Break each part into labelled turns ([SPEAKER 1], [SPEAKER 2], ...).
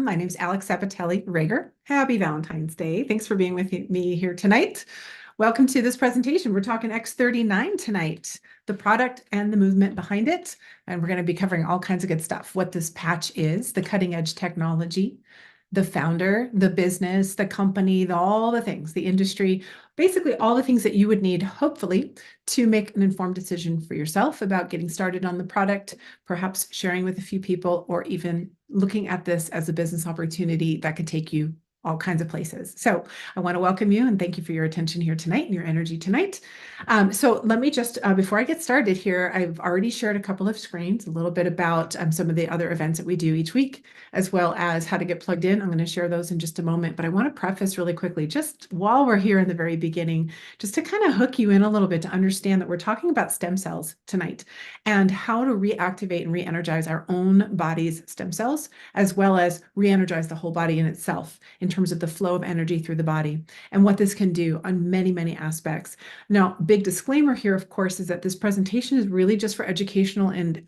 [SPEAKER 1] welcome. My name is Alex Zapatelli-Rager. Happy Valentine's Day. Thanks for being with me here tonight. Welcome to this presentation. We're talking X39 tonight, the product and the movement behind it. And we're going to be covering all kinds of good stuff. What this patch is, the cutting edge technology, the founder, the business, the company, all the things, the industry, basically all the things that you would need, hopefully, to make an informed decision for yourself about getting started on the product, perhaps sharing with a few people, or even looking at this as a business opportunity that could take you all kinds of places. So I want to welcome you and thank you for your attention here tonight and your energy tonight. So let me just, before I get started here, I've already shared a couple of screens, a little bit about some of the other events that we do each week, as well as how to get plugged in. I'm going to share those in just a moment, but I want to preface really quickly, just while we're here in the very beginning, just to kind of hook you in a little bit to understand that we're talking about stem cells tonight and how to reactivate and re-energize our own body's stem cells, as well as re-energize the whole body in itself in terms of the flow of energy through the body and what this can do on many, many aspects. Now, big disclaimer here, of course, is that this presentation is really just for educational and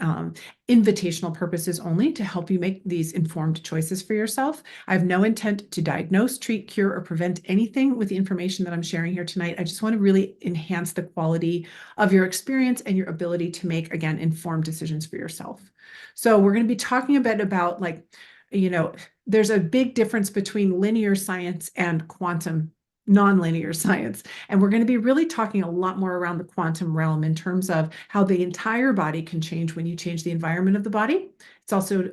[SPEAKER 1] invitational purposes only to help you make these informed choices for yourself. I have no intent to diagnose, treat, cure, or prevent anything with the information that I'm sharing here tonight. I just want to really enhance the quality of your experience and your ability to make, again, informed decisions for yourself. So we're going to be talking a bit about, there's a big difference between linear science and quantum nonlinear science. And we're going to be really talking a lot more around the quantum realm in terms of how the entire body can change when you change the environment of the body. It's also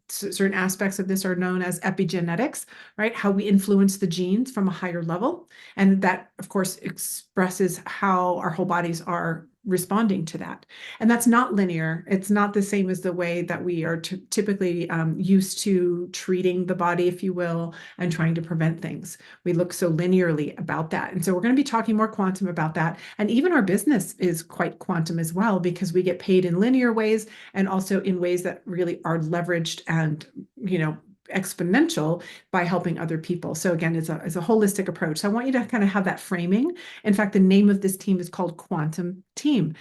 [SPEAKER 1] certain aspects of this are known as epigenetics, right? How we influence the genes from a higher level. And that, of course, expresses how our whole bodies are responding to that. And that's not linear. It's not the same as the way that we are typically used to treating the body, if you will, and trying to prevent things. We look so linearly about that. And so we're going to be talking more quantum about that. And even our business is quite quantum as well, because we get paid in linear ways and also in ways that really are leveraged and, exponential by helping other people. So again, it's a holistic approach. So I want you to kind of have that framing. In fact, the name of this team is called Quantum Team,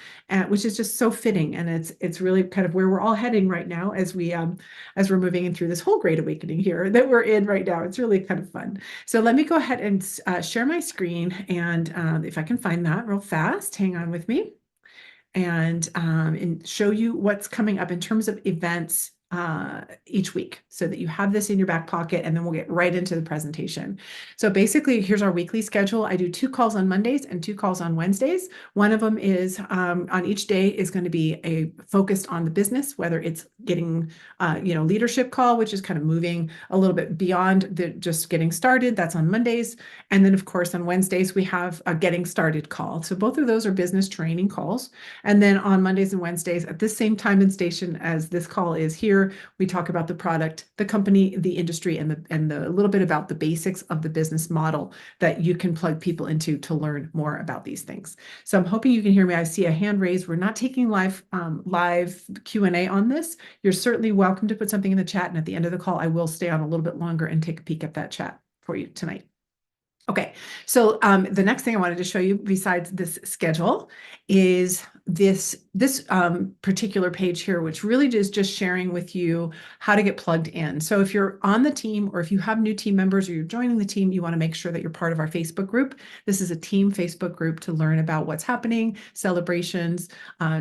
[SPEAKER 1] which is just so fitting. And it's really kind of where we're all heading right now as we're moving in through this whole great awakening here that we're in right now. It's really kind of fun. So let me go ahead and share my screen. And if I can find that real fast, hang on with me and show you what's coming up in terms of events each week so that you have this in your back pocket, and then we'll get right into the presentation. So basically, here's our weekly schedule. I do 2 calls on Mondays and 2 calls on Wednesdays. One of them is on each day is going to be focused on the business, whether it's getting leadership call, which is kind of moving a little bit beyond just getting started. That's on Mondays. And then, of course, on Wednesdays, we have a getting started call. So both of those are business training calls. And then on Mondays and Wednesdays, at this same time and station as this call is here, we talk about the product, the company, the industry, and the little bit about the basics of the business model that you can plug people into to learn more about these things. So I'm hoping you can hear me. I see a hand raised. We're not taking live Q&A on this. You're certainly welcome to put something in the chat, and at the end of the call, I will stay on a little bit longer and take a peek at that chat for you tonight. Okay, so the next thing I wanted to show you besides this schedule is this particular page here, which really is just sharing with you how to get plugged in. So if you're on the team, or if you have new team members, or you're joining the team, you want to make sure that you're part of our Facebook group. This is a team Facebook group to learn about what's happening, celebrations,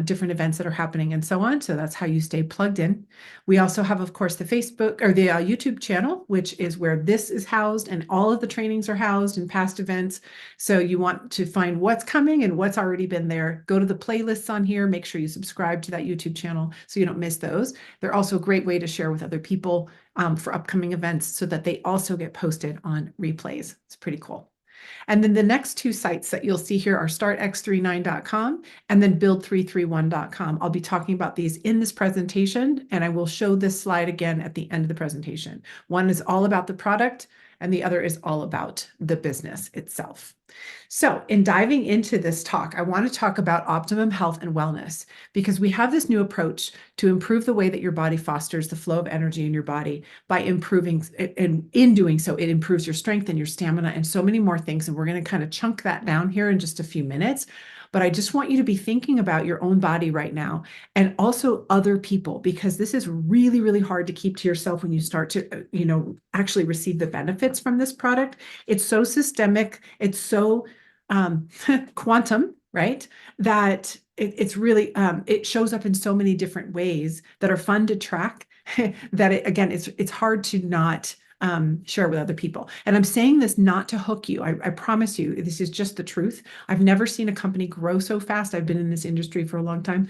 [SPEAKER 1] different events that are happening, and so on. So that's how you stay plugged in. We also have, of course, the Facebook or the YouTube channel, which is where this is housed and all of the trainings are housed and past events. So you want to find what's coming and what's already been there. Go to the playlists on here. Make sure you subscribe to that YouTube channel so you don't miss those. They're also a great way to share with other people for upcoming events so that they also get posted on replays. It's pretty cool. And then the next 2 sites that you'll see here are startx39.com and then build331.com. I'll be talking about these in this presentation, and I will show this slide again at the end of the presentation. One is all about the product, and the other is all about the business itself. So in diving into this talk, I want to talk about optimum health and wellness, because we have this new approach to improve the way that your body fosters the flow of energy in your body by improving, and in doing so, it improves your strength and your stamina and so many more things. And we're going to kind of chunk that down here in just a few minutes. but I just want you to be thinking about your own body right now and also other people, because this is really, really hard to keep to yourself when you start to, actually receive the benefits from this product. It's so systemic, it's so quantum, right? That it's really, it shows up in so many different ways that are fun to track that again, it's hard to not share with other people. And I'm saying this not to hook you. I promise you, this is just the truth. I've never seen a company grow so fast. I've been in this industry for a long time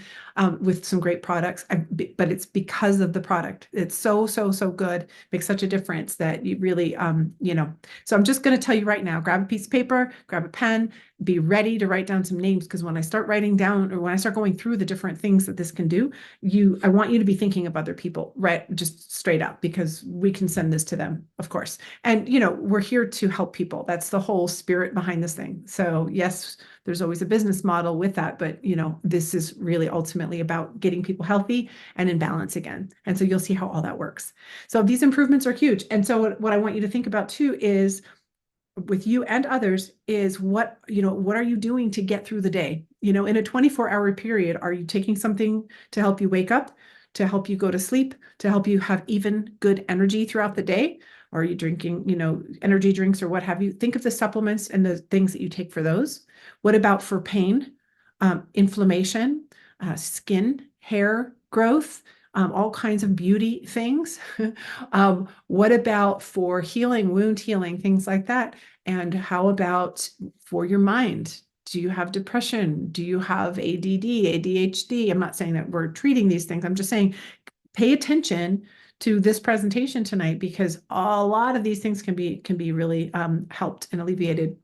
[SPEAKER 1] with some great products, but it's because of the product. It's so, so, so good. Makes such a difference that you really, So I'm just going to tell you right now, grab a piece of paper, grab a pen, be ready to write down some names, because when I start writing down or when I start going through the different things that this can do, I want you to be thinking of other people, right? Just straight up, because we can send this to them, of course. And, we're here to help people. That's the whole spirit behind this thing. So yes, there's always a business model with that, but, this is really ultimately about getting people healthy and in balance again. And so you'll see how all that works. So these improvements are huge. And so what I want you to think about too is, with you and others, is what are you doing to get through the day? In a 24-hour period, are you taking something to help you wake up, to help you go to sleep, to help you have even good energy throughout the day? Or are you drinking, energy drinks or what have you? Think of the supplements and the things that you take for those. What about for pain, inflammation, skin, hair growth, all kinds of beauty things? What about for healing, wound healing, things like that? And how about for your mind? Do you have depression? Do you have ADD, ADHD? I'm not saying that we're treating these things. I'm just saying pay attention to this presentation tonight, because a lot of these things can be really helped and alleviated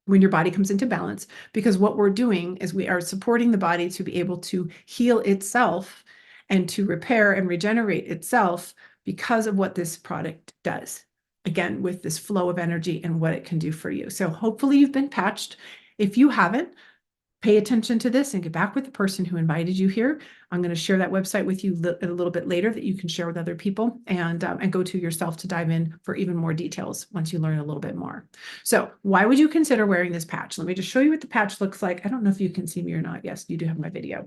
[SPEAKER 1] when your body comes into balance, because what we're doing is we are supporting the body to be able to heal itself and to repair and regenerate itself because of what this product does. Again, with this flow of energy and what it can do for you. So hopefully you've been patched. If you haven't, pay attention to this and get back with the person who invited you here. I'm going to share that website with you a little bit later that you can share with other people, and go to yourself to dive in for even more details once you learn a little bit more. So why would you consider wearing this patch? Let me just show you what the patch looks like. I don't know if you can see me or not. Yes, you do have my video.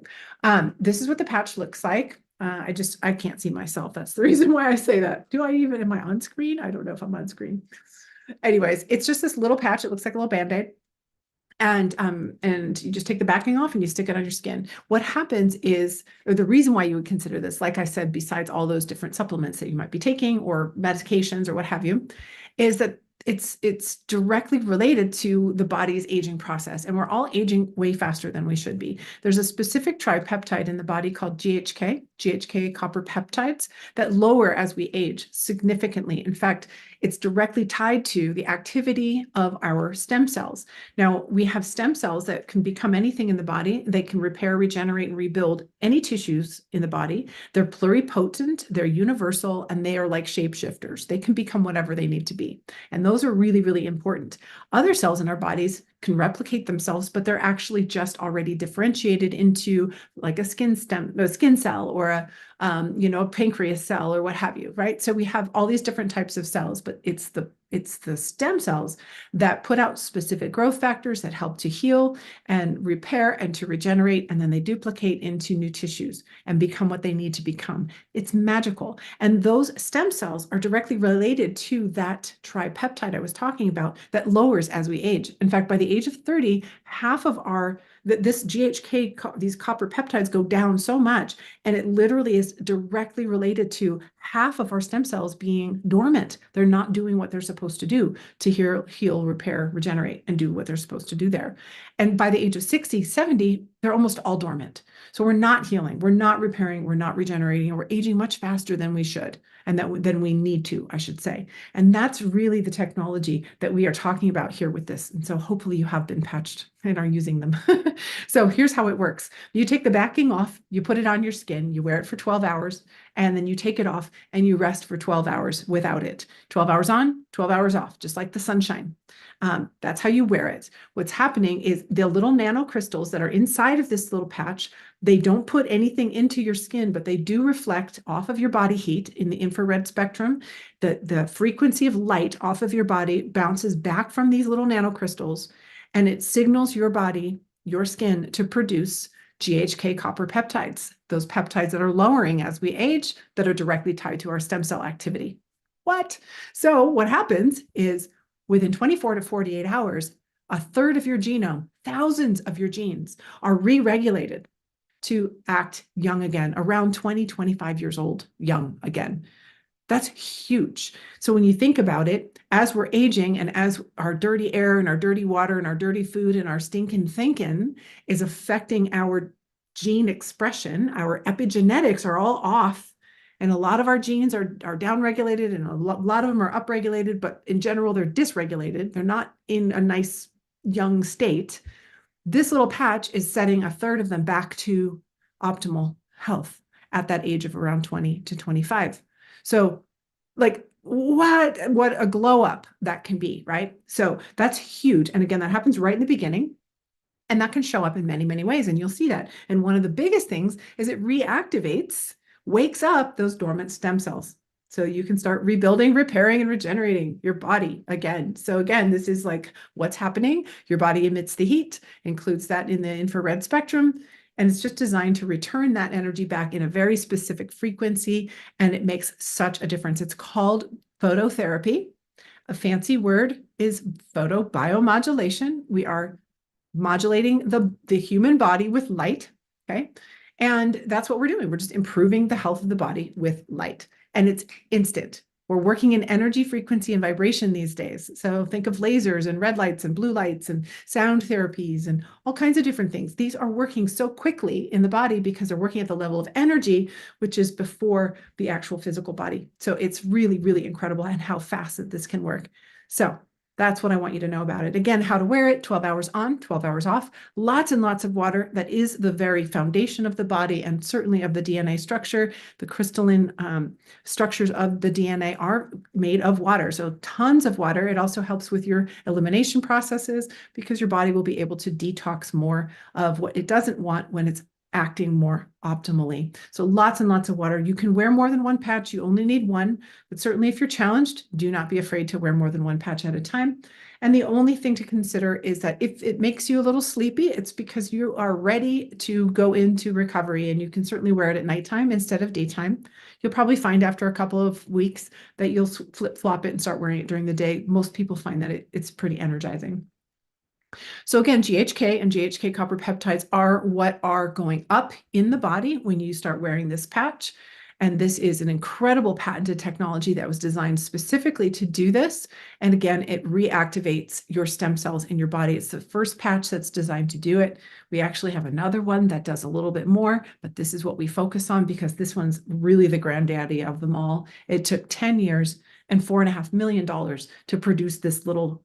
[SPEAKER 1] This is what the patch looks like. I can't see myself. That's the reason why I say that. Am I on screen? I don't know if I'm on screen. Anyways, it's just this little patch. It looks like a little Band-Aid. And you just take the backing off and you stick it on your skin. What happens is, or the reason why you would consider this, like I said, besides all those different supplements that you might be taking or medications or what have you, is that it's directly related to the body's aging process. And we're all aging way faster than we should be. There's a specific tripeptide in the body called GHK copper peptides, that lower as we age significantly. In fact, it's directly tied to the activity of our stem cells. Now, we have stem cells that can become anything in the body. They can repair, regenerate, and rebuild any tissues in the body. They're pluripotent, they're universal, and they are like shapeshifters. They can become whatever they need to be. And those are really, really important. Other cells in our bodies can replicate themselves, but they're actually just already differentiated into like a skin cell, or a pancreas cell, or what have you, right? So we have all these different types of cells, but it's the stem cells that put out specific growth factors that help to heal and repair and to regenerate, and then they duplicate into new tissues and become what they need to become. It's magical. And those stem cells are directly related to that tripeptide I was talking about that lowers as we age. In fact, by the age of 30, half of this GHK, these copper peptides go down so much, and it literally is directly related to half of our stem cells being dormant. They're not doing what they're supposed to do to heal, repair, regenerate, and do what they're supposed to do there. And by the age of 60, 70, they're almost all dormant. So we're not healing, we're not repairing, we're not regenerating, and we're aging much faster than we should, and than we need to, I should say. And that's really the technology that we are talking about here with this. And so hopefully you have been patched and are using them. So here's how it works. You take the backing off, you put it on your skin, you wear it for 12 hours, and then you take it off and you rest for 12 hours without it. 12 hours on, 12 hours off, just like the sunshine. That's how you wear it. What's happening is the little nanocrystals that are inside of this little patch, they don't put anything into your skin, but they do reflect off of your body heat in the infrared spectrum. The frequency of light off of your body bounces back from these little nanocrystals, and it signals your body your skin to produce GHK copper peptides, those peptides that are lowering as we age that are directly tied to our stem cell activity. What? So what happens is within 24 to 48 hours, a third of your genome, thousands of your genes are re-regulated to act young again, around 20, 25 years old, young again. That's huge. So when you think about it, as we're aging and as our dirty air and our dirty water and our dirty food and our stinking thinking is affecting our gene expression, our epigenetics are all off. And a lot of our genes are downregulated and a lot of them are upregulated, but in general, they're dysregulated. They're not in a nice young state. This little patch is setting a third of them back to optimal health at that age of around 20 to 25. So like what a glow up that can be, right? So that's huge. And again, that happens right in the beginning. And that can show up in many, many ways. And you'll see that. And one of the biggest things is it reactivates, wakes up those dormant stem cells. So you can start rebuilding, repairing, and regenerating your body again. So again, this is like what's happening. Your body emits the heat, includes that in the infrared spectrum. And it's just designed to return that energy back in a very specific frequency. And it makes such a difference. It's called phototherapy. A fancy word is photobiomodulation. We are modulating the human body with light, okay? And that's what we're doing. We're just improving the health of the body with light. And it's instant. We're working in energy, frequency, and vibration these days. So think of lasers and red lights and blue lights and sound therapies and all kinds of different things. These are working so quickly in the body because they're working at the level of energy, which is before the actual physical body. So it's really, really incredible and how fast that this can work. So that's what I want you to know about it. Again, how to wear it, 12 hours on, 12 hours off, lots and lots of water. That is the very foundation of the body and certainly of the DNA structure. The crystalline structures of the DNA are made of water. So tons of water. It also helps with your elimination processes because your body will be able to detox more of what it doesn't want when it's acting more optimally. So lots and lots of water. You can wear more than one patch. You only need one, but certainly if you're challenged, do not be afraid to wear more than one patch at a time. And the only thing to consider is that if it makes you a little sleepy, it's because you are ready to go into recovery, and you can certainly wear it at nighttime instead of daytime. You'll probably find after a couple of weeks that you'll flip-flop it and start wearing it during the day. Most people find that it's pretty energizing. So again, GHK and GHK copper peptides are what are going up in the body when you start wearing this patch. And this is an incredible patented technology that was designed specifically to do this. And again, it reactivates your stem cells in your body. It's the first patch that's designed to do it. We actually have another one that does a little bit more, but this is what we focus on because this one's really the granddaddy of them all. It took 10 years and $4.5 million to produce this little,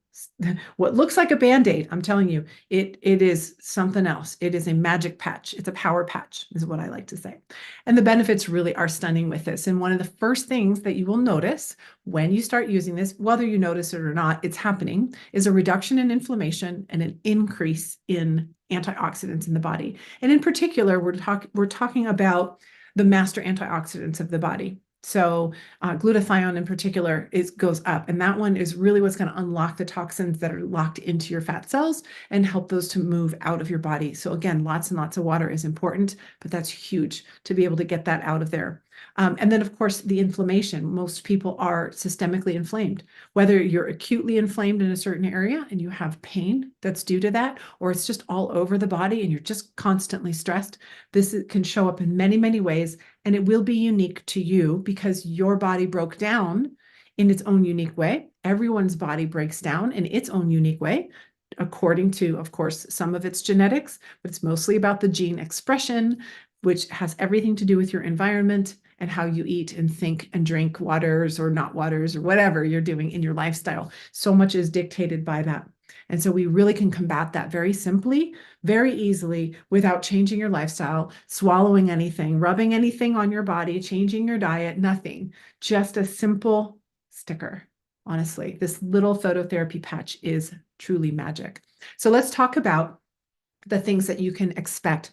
[SPEAKER 1] what looks like a Band-Aid. I'm telling you, it is something else. It is a magic patch. It's a power patch, is what I like to say. And the benefits really are stunning with this. And one of the first things that you will notice when you start using this, whether you notice it or not, it's happening, is a reduction in inflammation and an increase in antioxidants in the body. And in particular, we're talking about the master antioxidants of the body. So glutathione in particular goes up, and that one is really what's going to unlock the toxins that are locked into your fat cells and help those to move out of your body. So again, lots and lots of water is important, but that's huge to be able to get that out of there. And then, of course, the inflammation. Most people are systemically inflamed, whether you're acutely inflamed in a certain area and you have pain that's due to that, or it's just all over the body and you're just constantly stressed. This can show up in many, many ways, and it will be unique to you because your body broke down in its own unique way. Everyone's body breaks down in its own unique way, according to, of course, some of its genetics, but it's mostly about the gene expression, which has everything to do with your environment and how you eat and think and drink waters or not waters or whatever you're doing in your lifestyle. So much is dictated by that. And so we really can combat that very simply, very easily, without changing your lifestyle, swallowing anything, rubbing anything on your body, changing your diet, nothing. Just a simple sticker. Honestly, this little phototherapy patch is truly magic. So let's talk about the things that you can expect.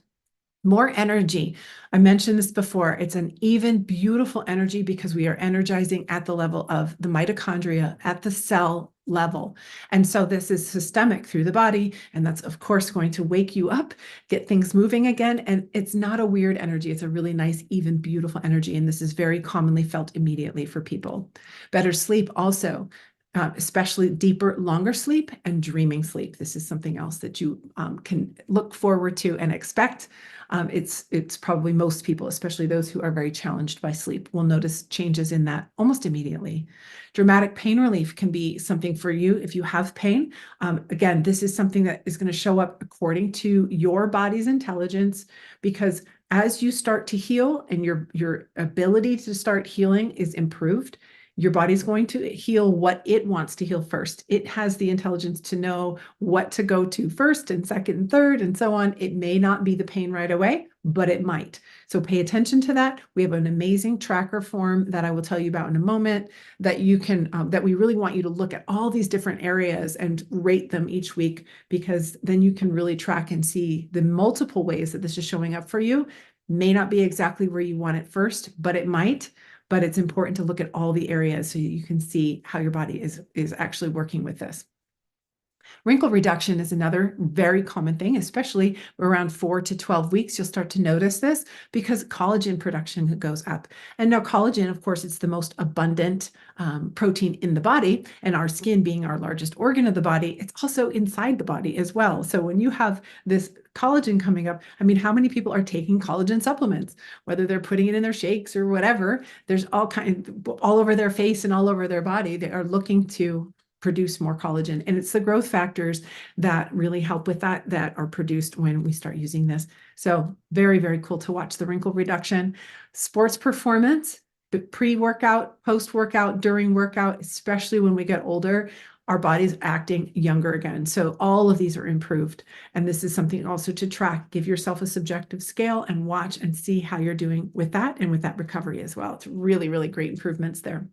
[SPEAKER 1] More energy. I mentioned this before. It's an even beautiful energy because we are energizing at the level of the mitochondria, at the cell level. And so this is systemic through the body, and that's of course going to wake you up, get things moving again. And it's not a weird energy. It's a really nice, even beautiful energy. And this is very commonly felt immediately for people. Better sleep also. Especially deeper, longer sleep and dreaming sleep. This is something else that you can look forward to and expect. It's probably most people, especially those who are very challenged by sleep, will notice changes in that almost immediately. Dramatic pain relief can be something for you if you have pain. Again, this is something that is going to show up according to your body's intelligence, because as you start to heal and your ability to start healing is improved, your body's going to heal what it wants to heal first. It has the intelligence to know what to go to first and second and third and so on. It may not be the pain right away, but it might. So pay attention to that. We have an amazing tracker form that I will tell you about in a moment that you can, that we really want you to look at all these different areas and rate them each week, because then you can really track and see the multiple ways that this is showing up for you. May not be exactly where you want it first, but it might. But it's important to look at all the areas so you can see how your body is actually working with this. Wrinkle reduction is another very common thing, especially around 4 to 12 weeks. You'll start to notice this because collagen production goes up. And now collagen, of course, it's the most abundant protein in the body, and our skin being our largest organ of the body, it's also inside the body as well. So when you have this collagen coming up, I mean, how many people are taking collagen supplements, whether they're putting it in their shakes or whatever? There's all over their face and all over their body. They are looking to produce more collagen. And it's the growth factors that really help with that are produced when we start using this. So very, very cool to watch the wrinkle reduction. Sports performance, pre-workout, post-workout, during workout, especially when we get older, our body's acting younger again. So all of these are improved. And this is something also to track. Give yourself a subjective scale and watch and see how you're doing with that and with that recovery as well. It's really, really great improvements there.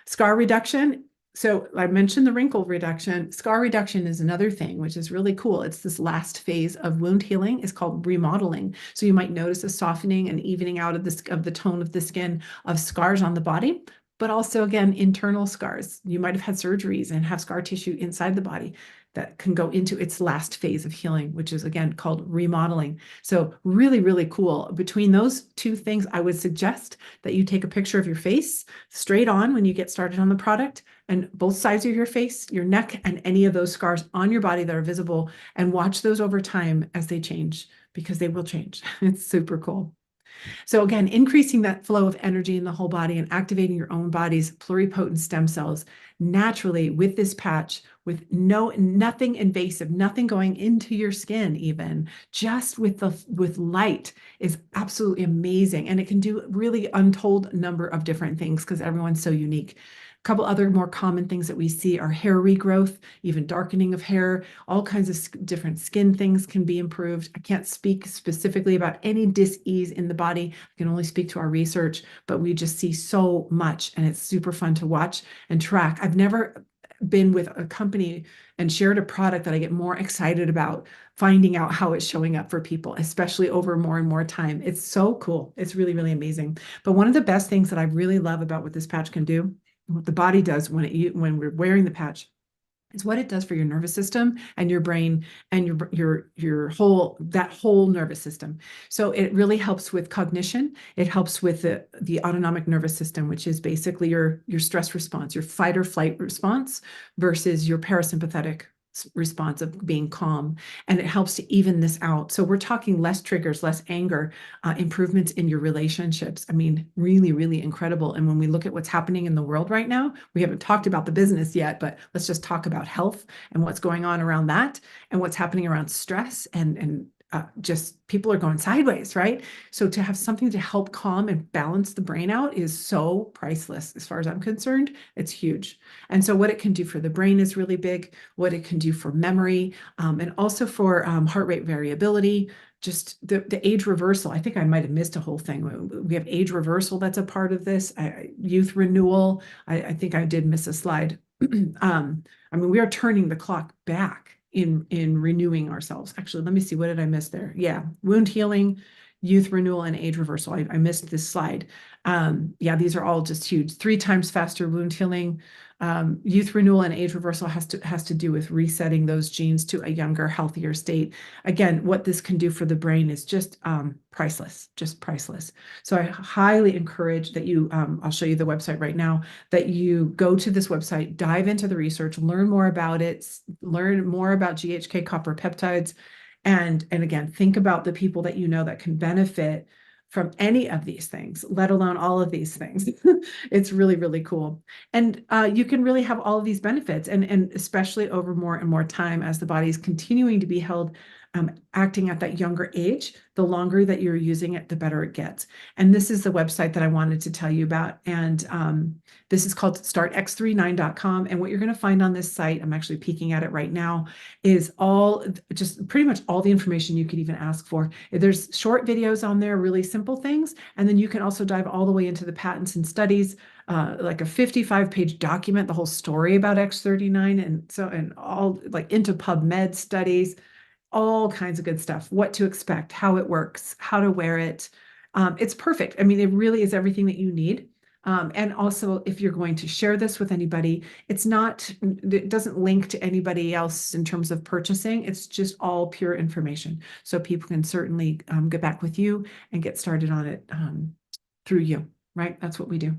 [SPEAKER 1] Scar reduction. So I mentioned the wrinkle reduction. Scar reduction is another thing, which is really cool. It's this last phase of wound healing. It's called remodeling. So you might notice a softening and evening out of the tone of the skin of scars on the body, but also, again, internal scars. You might have had surgeries and have scar tissue inside the body that can go into its last phase of healing, which is, again, called remodeling. So really, really cool. Between those two things, I would suggest that you take a picture of your face straight on when you get started on the product, and both sides of your face, your neck, and any of those scars on your body that are visible, and watch those over time as they change, because they will change. It's super cool. So again, increasing that flow of energy in the whole body and activating your own body's pluripotent stem cells naturally with this patch, with nothing invasive, nothing going into your skin, even just with light, is absolutely amazing. And it can do really untold number of different things because everyone's so unique. A couple other more common things that we see are hair regrowth, even darkening of hair, all kinds of different skin things can be improved. I can't speak specifically about any dis-ease in the body. I can only speak to our research, but we just see so much, and it's super fun to watch and track. I've never been with a company and shared a product that I get more excited about finding out how it's showing up for people, especially over more and more time. It's so cool. It's really, really amazing. But one of the best things that I really love about what this patch can do, what the body does when we're wearing the patch, is what it does for your nervous system and your brain and your whole nervous system. So it really helps with cognition. It helps with the autonomic nervous system, which is basically your stress response, your fight or flight response versus your parasympathetic response of being calm, and it helps to even this out. So we're talking less triggers, less anger, improvements in your relationships. I mean, really, really incredible. And when we look at what's happening in the world right now, we haven't talked about the business yet, but let's just talk about health and what's going on around that and what's happening around stress and just people are going sideways, right? So to have something to help calm and balance the brain out is so priceless. As far as I'm concerned, it's huge. And so what it can do for the brain is really big, what it can do for memory, and also for heart rate variability, just the age reversal. I think I might have missed a whole thing. We have age reversal that's a part of this, youth renewal. I think I did miss a slide. I mean, we are turning the clock back in renewing ourselves. Actually, let me see, what did I miss there? Yeah, wound healing, youth renewal, and age reversal. I missed this slide. Yeah, these are all just huge. 3 times faster wound healing, Youth renewal and age reversal has to do with resetting those genes to a younger, healthier state. Again, what this can do for the brain is just priceless, just priceless. So I highly encourage that you, I'll show you the website right now, that you go to this website, dive into the research, learn more about it, learn more about GHK copper peptides, and again, think about the people that you know that can benefit from any of these things, let alone all of these things. It's really, really cool. And you can really have all of these benefits, and especially over more and more time as the body is continuing to be held acting at that younger age. The longer that you're using it, the better it gets. And this is the website that I wanted to tell you about. And this is called startx39.com. And what you're going to find on this site, I'm actually peeking at it right now, is just pretty much all the information you could even ask for. There's short videos on there, really simple things. And then you can also dive all the way into the patents and studies, like a 55-page document, the whole story about X39, and all like into PubMed studies, all kinds of good stuff, what to expect, how it works, how to wear it. It's perfect. I mean, it really is everything that you need. And also, if you're going to share this with anybody, it doesn't link to anybody else in terms of purchasing. It's just all pure information. So people can certainly get back with you and get started on it through you, right? That's what we do.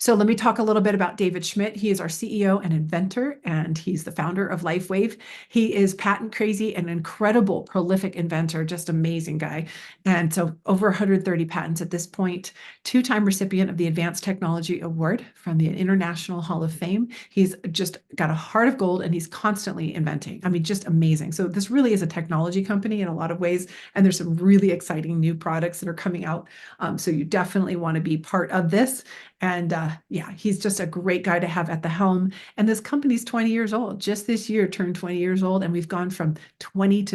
[SPEAKER 1] So let me talk a little bit about David Schmidt. He is our CEO and inventor, and he's the founder of LifeWave. He is patent crazy, an incredible, prolific inventor, just amazing guy. And so over 130 patents at this point, two-time recipient of the Advanced Technology Award from the International Hall of Fame. He's just got a heart of gold, and he's constantly inventing. I mean, just amazing. So this really is a technology company in a lot of ways, and there's some really exciting new products that are coming out. So you definitely want to be part of this. And yeah, he's just a great guy to have at the helm. And this company's 20 years old. Just this year turned 20 years old. And we've gone from 20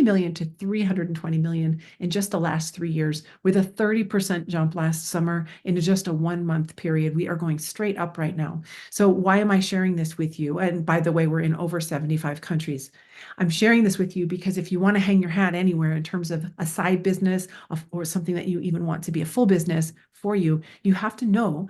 [SPEAKER 1] million to 320 million in just the last 3 years, with a 30% jump last summer into just a 1-month period. We are going straight up right now. So why am I sharing this with you? And by the way, we're in over 75 countries. I'm sharing this with you because if you want to hang your hat anywhere in terms of a side business or something that you even want to be a full business for you, you have to know,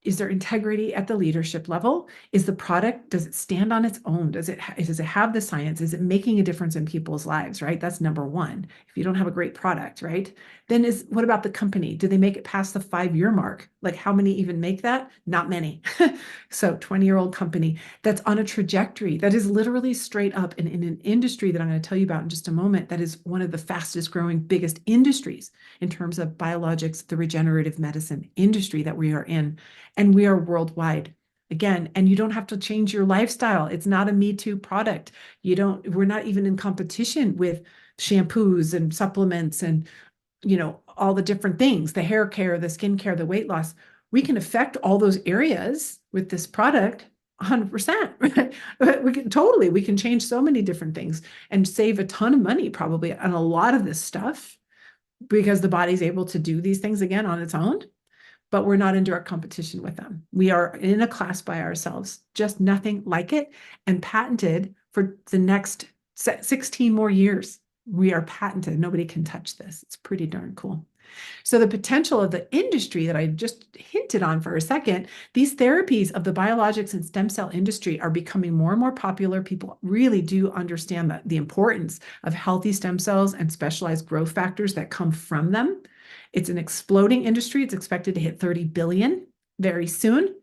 [SPEAKER 1] is there integrity at the leadership level? Is the product, does it stand on its own? Does it have the science? Is it making a difference in people's lives, right? That's number one. If you don't have a great product, right? Then what about the company? Do they make it past the 5-year mark? Like how many even make that? Not many. So 20-year-old company that's on a trajectory that is literally straight up in an industry that I'm going to tell you about in just a moment, that is one of the fastest growing, biggest industries in terms of biologics, the regenerative medicine industry that we are in. And we are worldwide. Again, and you don't have to change your lifestyle. It's not a Me Too product. We're not even in competition with shampoos and supplements and, all the different things, the hair care, the skin care, the weight loss. We can affect all those areas with this product 100%. We can change so many different things and save a ton of money probably on a lot of this stuff, because the body's able to do these things again on its own. But we're not in direct competition with them. We are in a class by ourselves, just nothing like it, and patented for the next 16 more years. We are patented. Nobody can touch this. It's pretty darn cool. So the potential of the industry that I just hinted on for a second, these therapies of the biologics and stem cell industry are becoming more and more popular. People really do understand the importance of healthy stem cells and specialized growth factors that come from them. It's an exploding industry. It's expected to hit 30 billion very soon.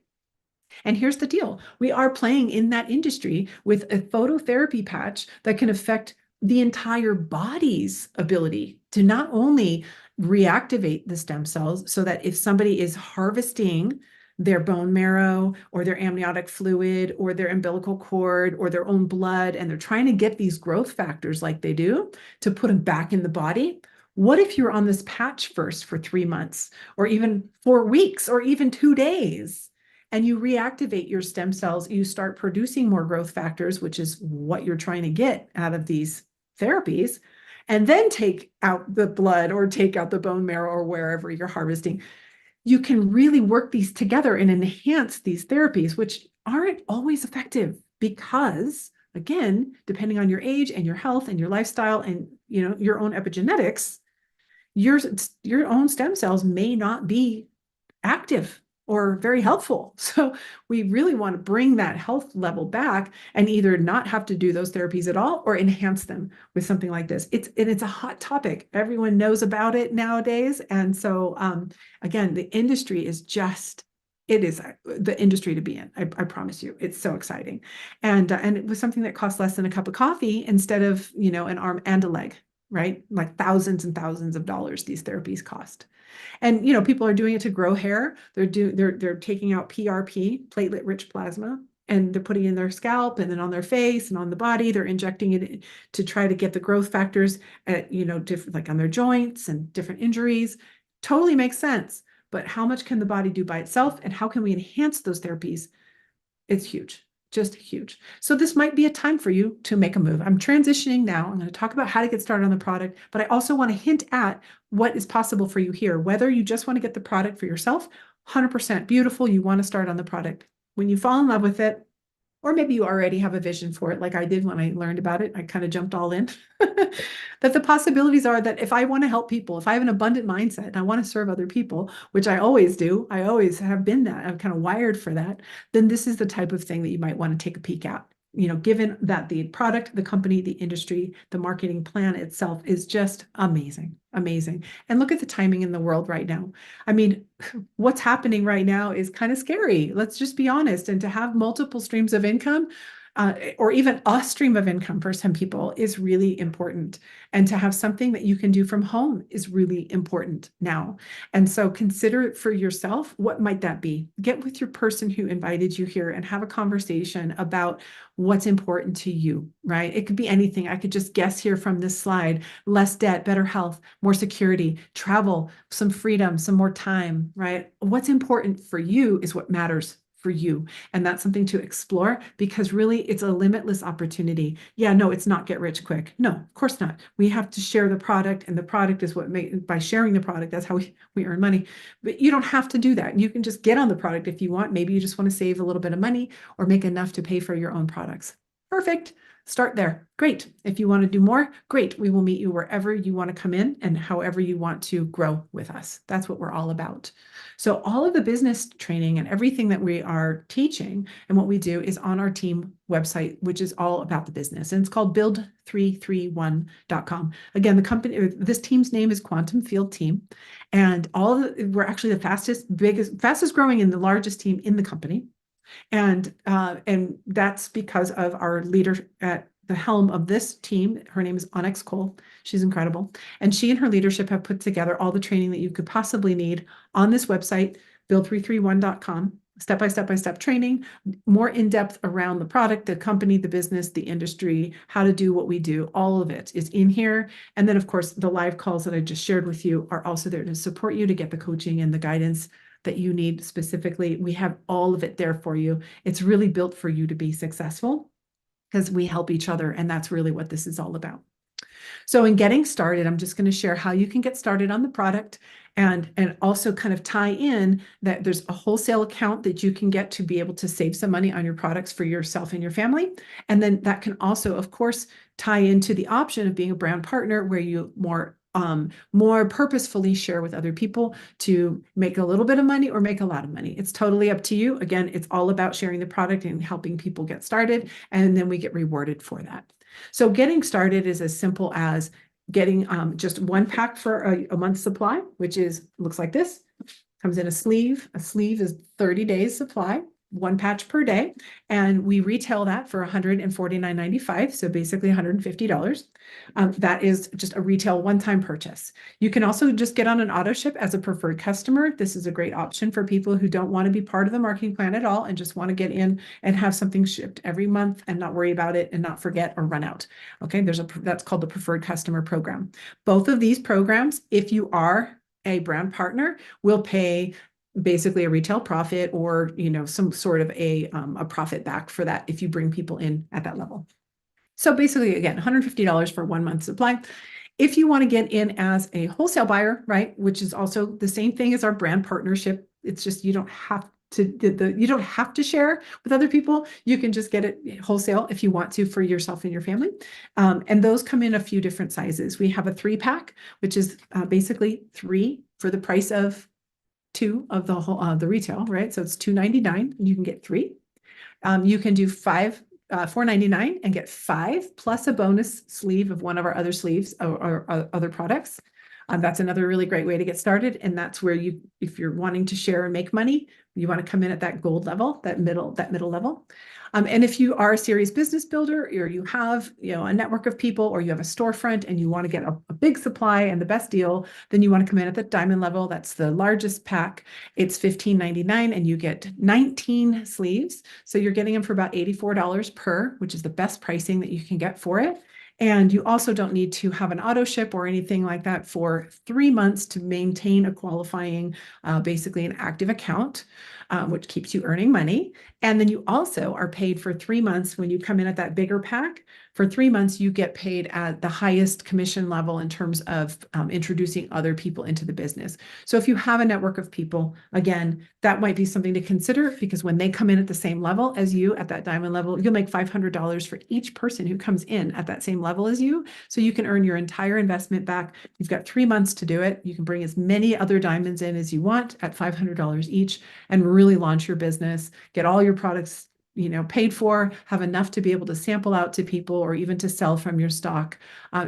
[SPEAKER 1] And here's the deal. We are playing in that industry with a phototherapy patch that can affect the entire body's ability to not only reactivate the stem cells, so that if somebody is harvesting their bone marrow or their amniotic fluid or their umbilical cord or their own blood, and they're trying to get these growth factors like they do to put them back in the body. What if you're on this patch first for 3 months or even 4 weeks or even 2 days, and you reactivate your stem cells, you start producing more growth factors, which is what you're trying to get out of these therapies, and then take out the blood or take out the bone marrow or wherever you're harvesting. You can really work these together and enhance these therapies, which aren't always effective because, again, depending on your age and your health and your lifestyle and your own epigenetics, your own stem cells may not be active or very helpful. So we really want to bring that health level back and either not have to do those therapies at all or enhance them with something like this. It's a hot topic. Everyone knows about it nowadays. And so again, the industry is just, it is the industry to be in. I promise you, it's so exciting. And it was something that cost less than a cup of coffee instead of, an arm and a leg, right? Like thousands and thousands of dollars these therapies cost. And people are doing it to grow hair. They're taking out PRP, platelet-rich plasma, and they're putting it in their scalp and then on their face and on the body. They're injecting it to try to get the growth factors at, different, like on their joints and different injuries. Totally makes sense. But how much can the body do by itself, and how can we enhance those therapies? It's huge, just huge. So this might be a time for you to make a move. I'm transitioning now. I'm going to talk about how to get started on the product, but I also want to hint at what is possible for you here. Whether you just want to get the product for yourself, 100% beautiful, you want to start on the product. When you fall in love with it, or maybe you already have a vision for it, like I did when I learned about it. I kind of jumped all in. That the possibilities are that if I want to help people, if I have an abundant mindset and I want to serve other people, which I always do, I always have been that, I'm kind of wired for that, then this is the type of thing that you might want to take a peek at. Given that the product, the company, the industry, the marketing plan itself is just amazing, amazing. And look at the timing in the world right now. I mean, what's happening right now is kind of scary. Let's just be honest. And to have multiple streams of income, or even a stream of income for some people is really important. And to have something that you can do from home is really important now. And so consider it for yourself. What might that be? Get with your person who invited you here and have a conversation about what's important to you, right? It could be anything. I could just guess here from this slide: less debt, better health, more security, travel, some freedom, some more time, right? What's important for you is what matters for you. And that's something to explore, because really it's a limitless opportunity. Yeah, no, it's not get rich quick. No, of course not. We have to share the product, and the product is what by sharing the product, that's how we earn money. But you don't have to do that. You can just get on the product if you want. Maybe you just want to save a little bit of money or make enough to pay for your own products. Perfect. Start there. Great. If you want to do more, great. We will meet you wherever you want to come in and however you want to grow with us. That's what we're all about. So all of the business training and everything that we are teaching and what we do is on our team website, which is all about the business. And it's called build331.com. Again, the company, this team's name is Quantum Field Team. And we're actually the fastest growing and the largest team in the company. And that's because of our leader at the helm of this team. Her name is Onyx Cole. She's incredible. And she and her leadership have put together all the training that you could possibly need on this website, build331.com, step-by-step training, more in-depth around the product, the company, the business, the industry, how to do what we do. All of it is in here. And then, of course, the live calls that I just shared with you are also there to support you to get the coaching and the guidance that you need specifically. We have all of it there for you. It's really built for you to be successful, because we help each other, and that's really what this is all about. So in getting started, I'm just going to share how you can get started on the product, and also kind of tie in that there's a wholesale account that you can get to be able to save some money on your products for yourself and your family. And then that can also, of course, tie into the option of being a brand partner, where you more purposefully share with other people to make a little bit of money or make a lot of money. It's totally up to you. Again, it's all about sharing the product and helping people get started, and then we get rewarded for that. So getting started is as simple as getting just one pack for a month's supply, which looks like this. Comes in a sleeve. A sleeve is 30 days supply, one patch per day. And we retail that for $149.95. So basically $150. That is just a retail one-time purchase. You can also just get on an auto ship as a preferred customer. This is a great option for people who don't want to be part of the marketing plan at all and just want to get in and have something shipped every month and not worry about it and not forget or run out. Okay, that's called the preferred customer program. Both of these programs, if you are a brand partner, will pay basically a retail profit, or some sort of a profit back for that if you bring people in at that level. So basically, again, $150 for 1 month supply. If you want to get in as a wholesale buyer, right, which is also the same thing as our brand partnership, it's just you don't have to share with other people. You can just get it wholesale if you want to for yourself and your family. And those come in a few different sizes. We have a 3-pack, which is basically 3 for the price of two of the whole the retail, right? So it's $2.99 and you can get three. You can do $4.99 and get five plus a bonus sleeve of one of our other sleeves or other products. That's another really great way to get started. And that's where you, if you're wanting to share and make money, you want to come in at that gold level, that middle level. And if you are a serious business builder, or you have, a network of people, or you have a storefront and you want to get a big supply and the best deal, then you want to come in at the diamond level. That's the largest pack. It's $15.99 and you get 19 sleeves. So you're getting them for about $84 per, which is the best pricing that you can get for it. And you also don't need to have an auto ship or anything like that for 3 months to maintain a qualifying, basically an active account, which keeps you earning money. And then you also are paid for 3 months when you come in at that bigger pack. For 3 months, you get paid at the highest commission level in terms of introducing other people into the business. So if you have a network of people, again, that might be something to consider, because when they come in at the same level as you at that diamond level, you'll make $500 for each person who comes in at that same level as you. So you can earn your entire investment back. You've got 3 months to do it. You can bring as many other diamonds in as you want at $500 each and really launch your business, get all your products paid for, have enough to be able to sample out to people or even to sell from your stock,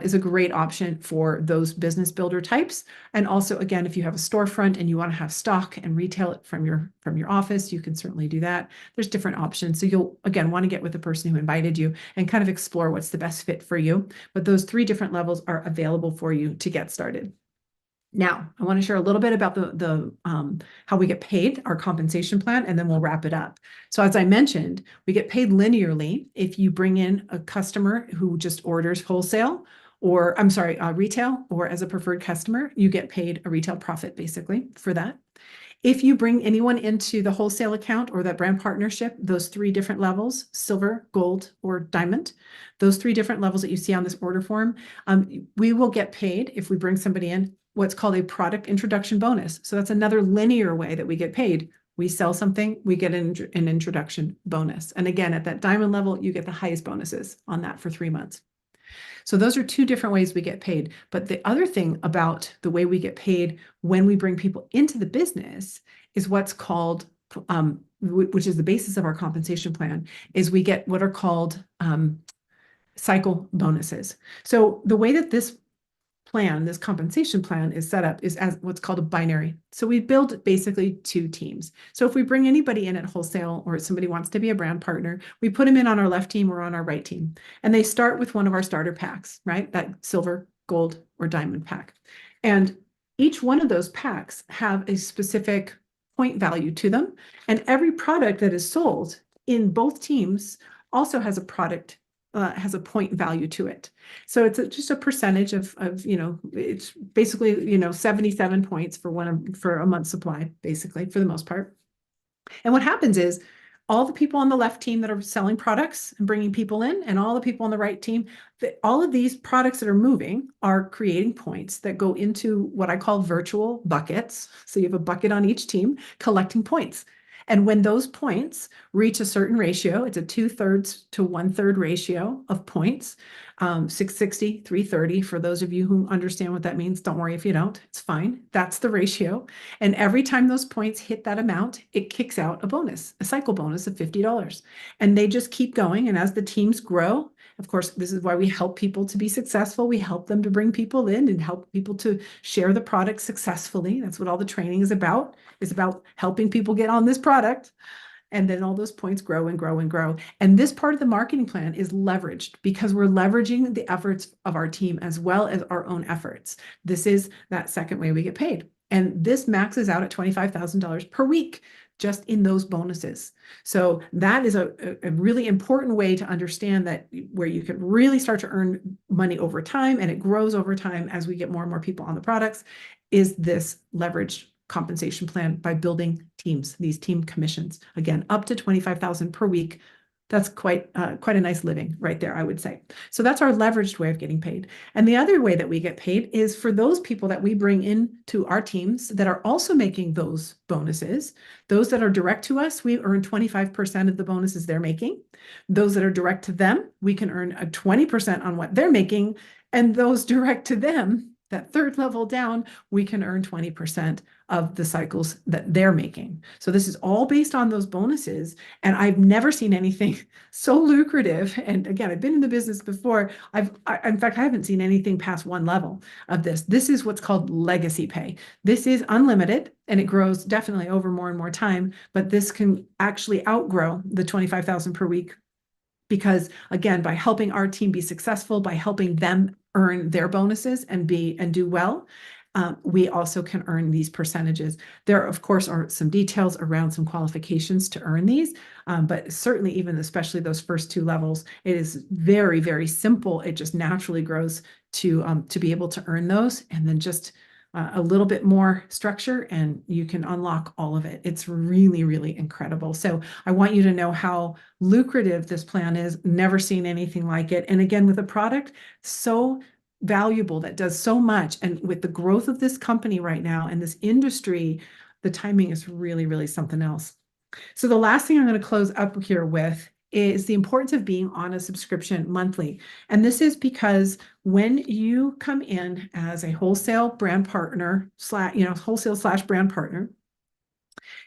[SPEAKER 1] is a great option for those business builder types. And also, again, if you have a storefront and you want to have stock and retail it from your office, you can certainly do that. There's different options. So you'll, again, want to get with the person who invited you and kind of explore what's the best fit for you. But those 3 different levels are available for you to get started. Now, I want to share a little bit about the how we get paid, our compensation plan, and then we'll wrap it up. So as I mentioned, we get paid linearly if you bring in a customer who just orders wholesale, or I'm sorry, retail, or as a preferred customer, you get paid a retail profit basically for that. If you bring anyone into the wholesale account or that brand partnership, those 3 different levels, silver, gold, or diamond, those 3 different levels that you see on this order form, we will get paid if we bring somebody in what's called a product introduction bonus. So that's another linear way that we get paid. We sell something, we get an introduction bonus. And again, at that diamond level, you get the highest bonuses on that for 3 months. So those are 2 different ways we get paid. But the other thing about the way we get paid when we bring people into the business is what's called, which is the basis of our compensation plan, is we get what are called cycle bonuses. So the way that this compensation plan is set up is as what's called a binary. So we build basically 2 teams. So if we bring anybody in at wholesale, or somebody wants to be a brand partner, we put them in on our left team or on our right team. And they start with one of our starter packs, right? That silver, gold, or diamond pack. And each one of those packs have a specific point value to them. And every product that is sold in both teams also has a point value to it. So it's just a percentage of it's basically, 77 points for a month's supply, basically, for the most part. And what happens is all the people on the left team that are selling products and bringing people in, and all the people on the right team, all of these products that are moving are creating points that go into what I call virtual buckets. So you have a bucket on each team collecting points. And when those points reach a certain ratio, it's a 2/3 to 1/3 ratio of points, 660, 330. For those of you who understand what that means, don't worry if you don't, it's fine. That's the ratio. And every time those points hit that amount, it kicks out a bonus, a cycle bonus of $50. And they just keep going. And as the teams grow, of course, this is why we help people to be successful. We help them to bring people in and help people to share the product successfully. That's what all the training is about helping people get on this product. And then all those points grow and grow and grow. And this part of the marketing plan is leveraged because we're leveraging the efforts of our team as well as our own efforts. This is that second way we get paid. And this maxes out at $25,000 per week just in those bonuses. So that is a really important way to understand that, where you can really start to earn money over time, and it grows over time as we get more and more people on the products, is this leveraged compensation plan by building teams, these team commissions. Again, up to $25,000 per week. That's quite a nice living right there, I would say. So that's our leveraged way of getting paid. And the other way that we get paid is for those people that we bring into our teams that are also making those bonuses. Those that are direct to us, we earn 25% of the bonuses they're making. Those that are direct to them, we can earn a 20% on what they're making. And those direct to them, that third level down, we can earn 20% of the cycles that they're making. So this is all based on those bonuses. And I've never seen anything so lucrative. And again, I've been in the business before. In fact, I haven't seen anything past one level of this. This is what's called legacy pay. This is unlimited and it grows definitely over more and more time, but this can actually outgrow the 25,000 per week because again, by helping our team be successful, by helping them earn their bonuses and do well, we also can earn these percentages. There, of course, are some details around some qualifications to earn these, but certainly even especially those first two levels, it is very, very simple. It just naturally grows to be able to earn those, and then just a little bit more structure and you can unlock all of it. It's really, really incredible. So I want you to know how lucrative this plan is. Never seen anything like it. And again, with a product so valuable that does so much, and with the growth of this company right now and this industry, the timing is really, really something else. So the last thing I'm going to close up here with is the importance of being on a subscription monthly. And this is because when you come in as a wholesale brand partner wholesale slash brand partner,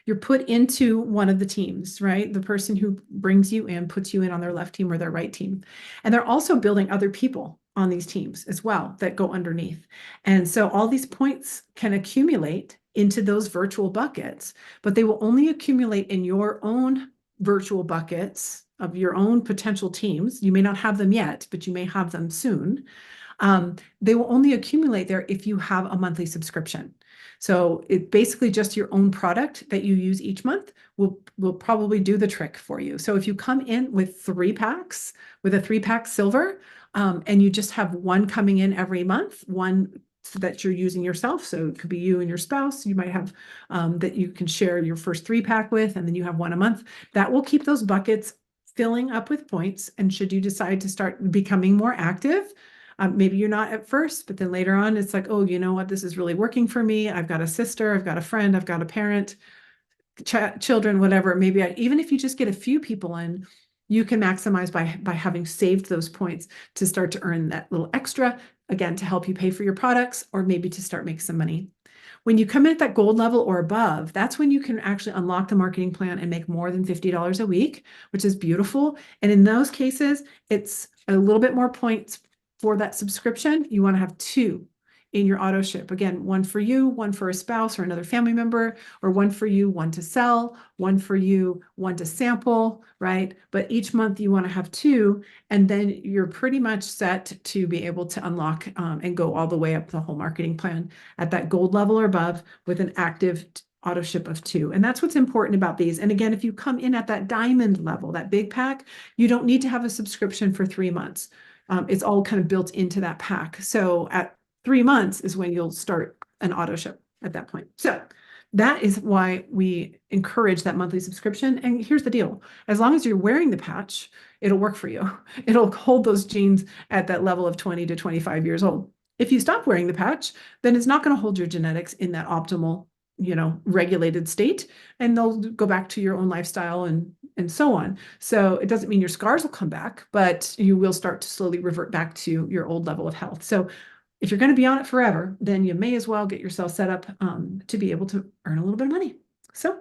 [SPEAKER 1] you're put into one of the teams, right? The person who brings you in puts you in on their left team or their right team. And they're also building other people on these teams as well that go underneath. And so all these points can accumulate into those virtual buckets, but they will only accumulate in your own virtual buckets of your own potential teams. You may not have them yet, but you may have them soon. They will only accumulate there if you have a monthly subscription. So it basically just your own product that you use each month will probably do the trick for you. So if you come in with 3 packs, with a 3-pack silver, and you just have one coming in every month, one that you're using yourself. So it could be you and your spouse. You might have that you can share your first 3-pack with, and then you have one a month. That will keep those buckets filling up with points. And should you decide to start becoming more active, maybe you're not at first, but then later on, it's like, oh, you know what? This is really working for me. I've got a sister, I've got a friend, I've got a parent, children, whatever. Maybe even if you just get a few people in, you can maximize by having saved those points to start to earn that little extra, again, to help you pay for your products or maybe to start making some money. When you come in at that gold level or above, that's when you can actually unlock the marketing plan and make more than $50 a week, which is beautiful. And in those cases, it's a little bit more points for that subscription. You want to have 2 in your auto ship. Again, one for you, one for a spouse or another family member, or one for you, one to sell, one for you, one to sample, right? But each month you want to have 2, and then you're pretty much set to be able to unlock and go all the way up the whole marketing plan at that gold level or above with an active auto ship of 2. And that's what's important about these. And again, if you come in at that diamond level, that big pack, you don't need to have a subscription for 3 months. It's all kind of built into that pack. So at 3 months is when you'll start an auto ship at that point. So that is why we encourage that monthly subscription. And here's the deal. As long as you're wearing the patch, it'll work for you. It'll hold those genes at that level of 20 to 25 years old. If you stop wearing the patch, then it's not going to hold your genetics in that optimal, regulated state, and they'll go back to your own lifestyle and so on. So it doesn't mean your scars will come back, but you will start to slowly revert back to your old level of health. So if you're going to be on it forever, then you may as well get yourself set up to be able to earn a little bit of money. So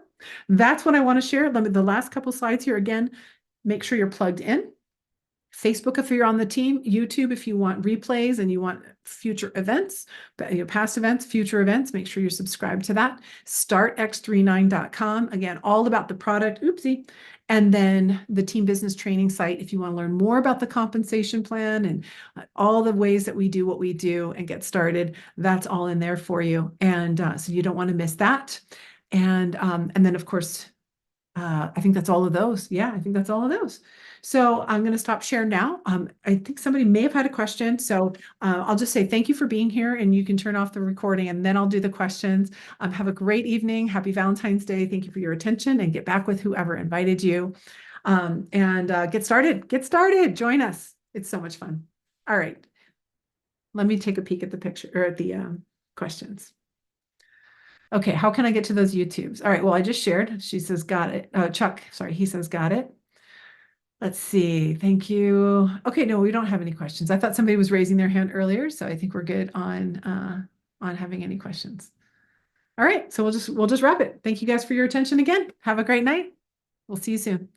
[SPEAKER 1] that's what I want to share. The last couple slides here, again, make sure you're plugged in. Facebook if you're on the team, YouTube if you want replays and you want future events, past events, future events, make sure you're subscribed to that. StartX39.com, again, all about the product, oopsie, and then the team business training site if you want to learn more about the compensation plan and all the ways that we do what we do and get started. That's all in there for you, and so you don't want to miss that. And then of course, I think that's all of those. Yeah, I think that's all of those. So I'm going to stop share now. I think somebody may have had a question. So I'll just say thank you for being here, and you can turn off the recording and then I'll do the questions. Have a great evening. Happy Valentine's Day. Thank you for your attention, and get back with whoever invited you. And get started. Get started. Join us. It's so much fun. All right. Let me take a peek at the picture or at the questions. Okay, how can I get to those YouTubes? All right, well, I just shared. She says, got it. Chuck, sorry, he says, got it. Let's see. Thank you. Okay, no, we don't have any questions. I thought somebody was raising their hand earlier, so I think we're good on having any questions. All right, so we'll just wrap it. Thank you guys for your attention again. Have a great night. We'll see you soon.